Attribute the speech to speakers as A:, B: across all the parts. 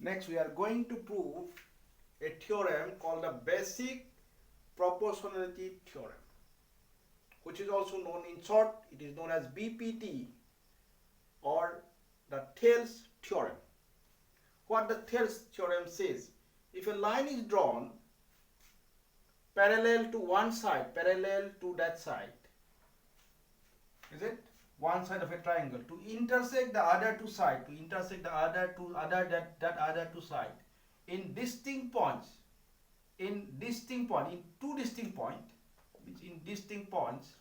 A: Next, we are going to prove a theorem called the basic proportionality theorem, which is also known in short, it is known as BPT or the Thales theorem. What the Thales theorem says, if a line is drawn parallel to one side, parallel to that side, is it? One side of a triangle to intersect the other two sides, to intersect the other two that other two side in distinct points, in two distinct points, which in distinct points,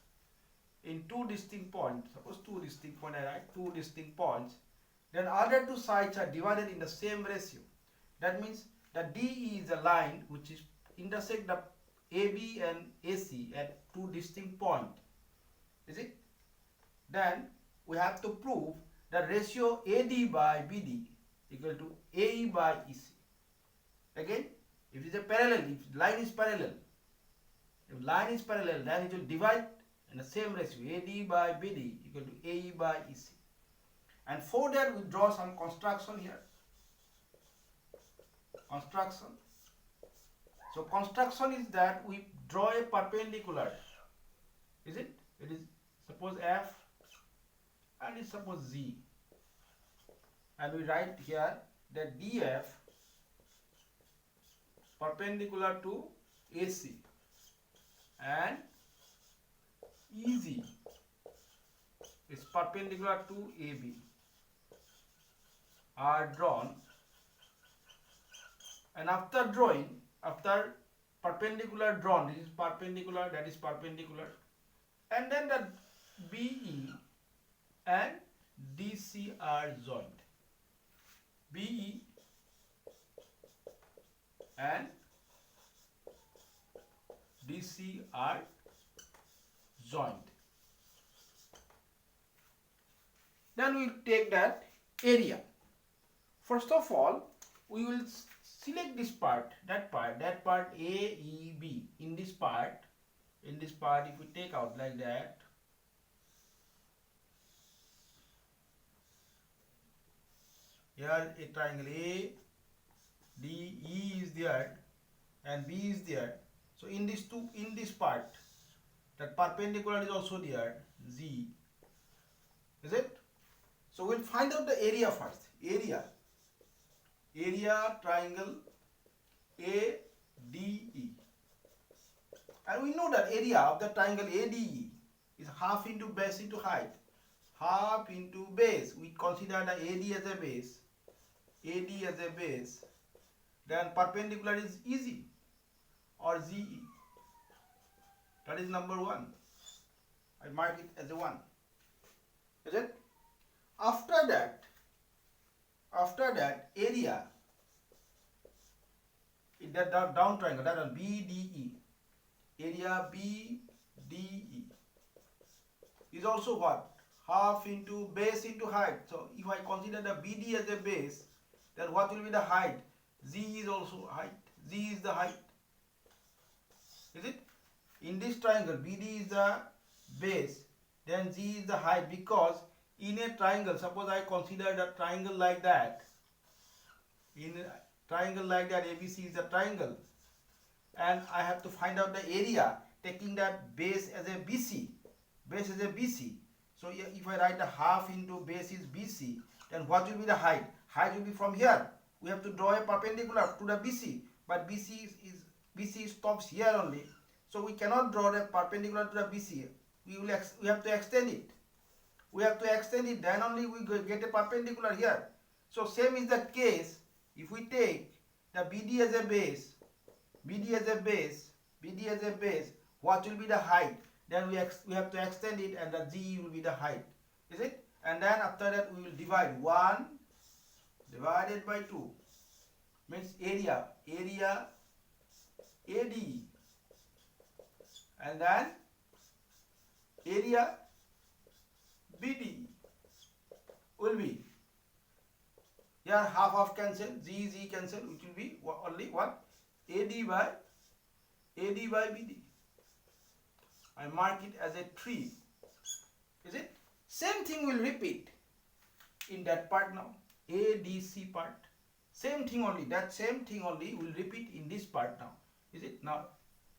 A: in two distinct points, suppose two distinct points, I write two distinct points, then other two sides are divided in the same ratio. That means the DE is a line which is intersect the AB and AC at two distinct points. Is it? Then we have to prove the ratio AD by BD equal to AE by EC. Again, if it is a parallel, if line is parallel, then it will divide in the same ratio AD by BD equal to AE by EC. And for that we draw some construction here. Construction. So construction is that we draw a perpendicular. Is it? It is suppose F and it's suppose Z. And we write here that DF perpendicular to AC and EZ is perpendicular to AB are drawn, and after drawing, after perpendicular drawn, this is perpendicular, that is perpendicular, and then the BE and DC are joined. BE and DC are joined. Then we will take that area. First of all, we will select this part, that part AEB. In this part, if we take out like that, here a triangle A, D, E is there and B is there. So in this part, that perpendicular is also there, Z. Is it? So we'll find out the area first. Area triangle ADE. And we know that area of the triangle ADE is half into base into height. Half into base. We consider the AD as a base. Then perpendicular is EZ or ZE. That is number 1. I mark it as a 1. Is it? After that area in that down triangle, that one BDE, area BDE is also what? Half into base into height. So if I consider the BD as a base, then what will be the height? Z is also height. Z is the height. Is it? In this triangle, BD is the base, then Z is the height, because in a triangle, suppose I consider the triangle like that. In a triangle like that, ABC is a triangle, and I have to find out the area taking that base as a BC. So if I write the half into base is BC, then what will be the height? Height will be from here. We have to draw a perpendicular to the BC, but BC stops here only. So we cannot draw the perpendicular to the BC. We have to extend it. Then only we get a perpendicular here. So same is the case if we take the BD as a base, what will be the height? Then we have to extend it, and the Z will be the height. Is it? And then after that we will divide 1 divided by 2. Means area AD, and then area BD will be, here half cancel, Z cancel, which will be only what? AD by BD. I mark it as a 3. Is it? Same thing will repeat in that part now. ADC part. Same thing only, that same thing only will repeat in this part now. Is it? Now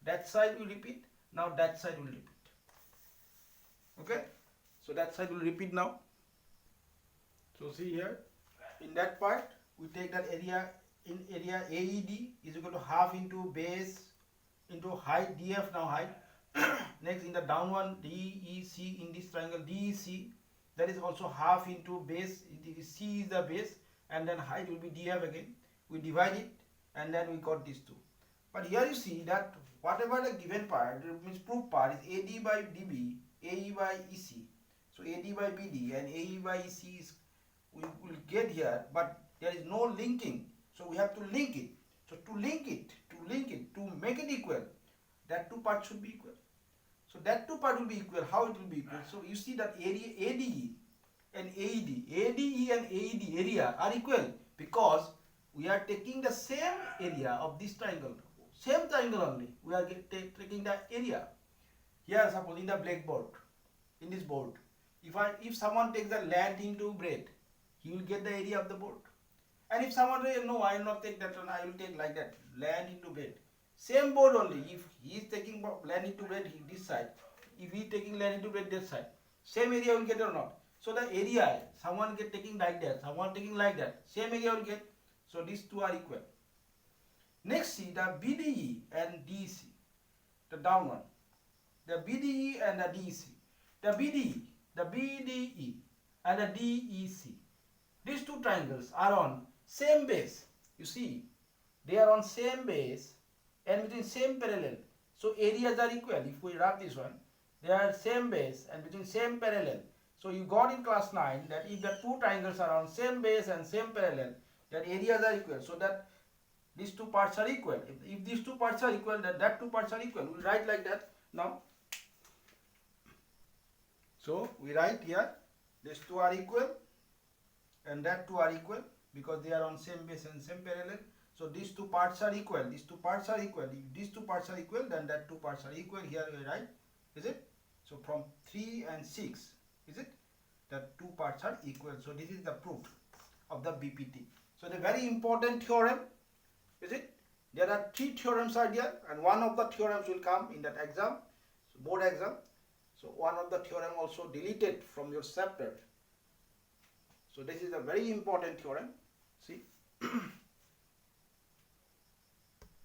A: that side will repeat, now that side will repeat. Okay, so that side will repeat now. So see here, in that part we take that area, in area AED is equal to half into base into height DF, now height. Next in the down one DEC, in this triangle DEC, that is also half into base, C is the base, and then height will be DF again. We divide it and then we got these two. But here you see that whatever the given part, means proof part, is AD by DB, AE by EC. So AD by BD and AE by EC is, we will get here, but there is no linking. So we have to link it. So to link it, to make it equal, that two parts should be equal. So that two part will be equal. How it will be equal? So you see that area ADE and AED, ADE and AED area are equal because we are taking the same area of this triangle, same triangle only. We are taking the area. Here suppose in the blackboard, in this board, if someone takes the land into bread, he will get the area of the board. And if someone says, no, I will not take that one, I will take like that, land into bread. Same board only. If he is taking land into bread this side, if he is taking land into bread this side, same area will get or not. So the area, someone get taking like that, someone taking like that, same area will get. So these two are equal. Next see the BDE and DEC, the down one. The BDE and the DEC. The BDE, and the DEC. These two triangles are on same base. You see, they are on same base and between same parallel. So areas are equal. If we wrap this one, they are same base and between same parallel. So you got in class 9 that if the two triangles are on same base and same parallel, that areas are equal. So that these two parts are equal. If these two parts are equal, that two parts are equal. We write like that now. So we write here, these two are equal and that two are equal because they are on same base and same parallel. So these two parts are equal. These two parts are equal. If these two parts are equal, then that two parts are equal. Here we write, is it? So from 3 and 6, is it? That two parts are equal. So this is the proof of the BPT. So the very important theorem, is it? There are 3 theorems are there, and one of the theorems will come in that exam, so board exam. So one of the theorem also deleted from your chapter. So this is a very important theorem. See.